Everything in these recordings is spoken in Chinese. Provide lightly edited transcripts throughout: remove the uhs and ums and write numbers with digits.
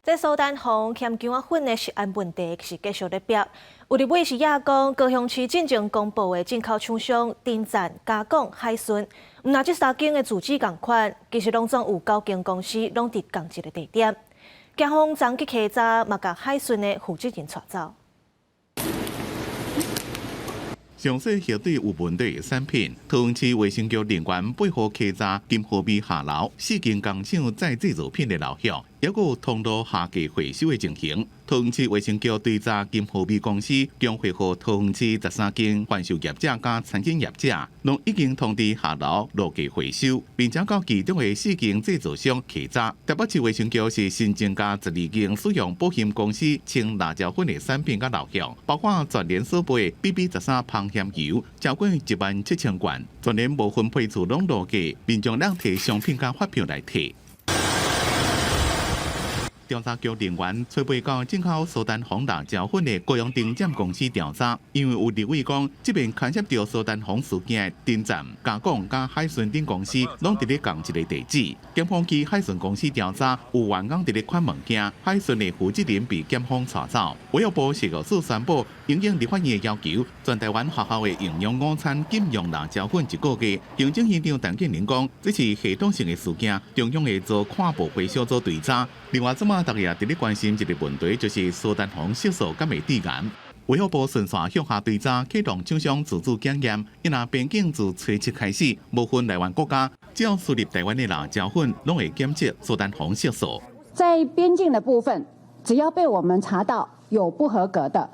这苏丹红欠姜仔粉的食安问题是继续在逼。有立委是亚讲，高雄市进前公布的进口厂商丁赞、嘉港、海顺，那这三间的主机同款，其实拢总有9间公司拢伫同一个地点。警方昨去稽查，嘛甲海顺的负责人带走。 详细核对有问题的产品，桃园市卫生局人员配合稽查金河美下楼4间工厂再制造品的流向，也有通路下架回收的情形。桃园市卫生局追查金河美公司将会和桃园市13间贩售业者加餐饮业者，拢已经通知下楼落架回收，并且到其中的4间制造商稽查。台北市卫生局是新增加12间使用保险公司称辣椒粉的产品甲流向，包括全联所卖 BB13 芳香油超过17000罐，全联无分配处拢落架，民众两摕商品甲发票来摕。 调查局人员找背到进口苏丹红辣椒粉的高雄丁站公司调查，因为有立委讲，这边牵涉到苏丹红事件的丁站、嘉港、甲海顺等公司，拢伫咧同一个地址。检方去海顺公司调查，有员工伫咧款物件，海顺的负责人被检方查走。卫生部食药署宣布，应应立法院的要求，全台湾学校的营养午餐禁用辣椒粉1个月。行政院长陈建仁讲，这是系统性的事件，中央会做跨部会小组追查。另外，大家也伫咧关心一个问题，就是苏丹红色素敢会致癌。卫生部顺线向下追查，启动厂商自主检验。因那边境自初7开始，无分来源国家，只要输入台湾的辣椒粉，拢会检测苏丹红色素。在边境的部分，只要被我们查到有不合格的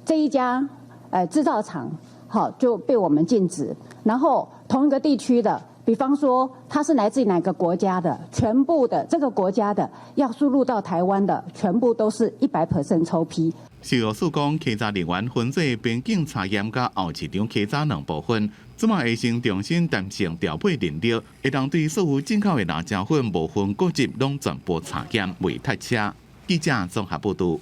这一家制造厂，好就被我们禁止。然后同一个地区的。 比方说，它是来自哪个国家的，全部的这个国家的要输入到台湾的，全部都是100% 抽批。食药署讲，稽查人员分做边境查验甲后市场稽查2部分，即马会先重新弹性调配人力，会当对所有进口的辣椒粉无分国籍拢全部查验，未太车。记者综合报道。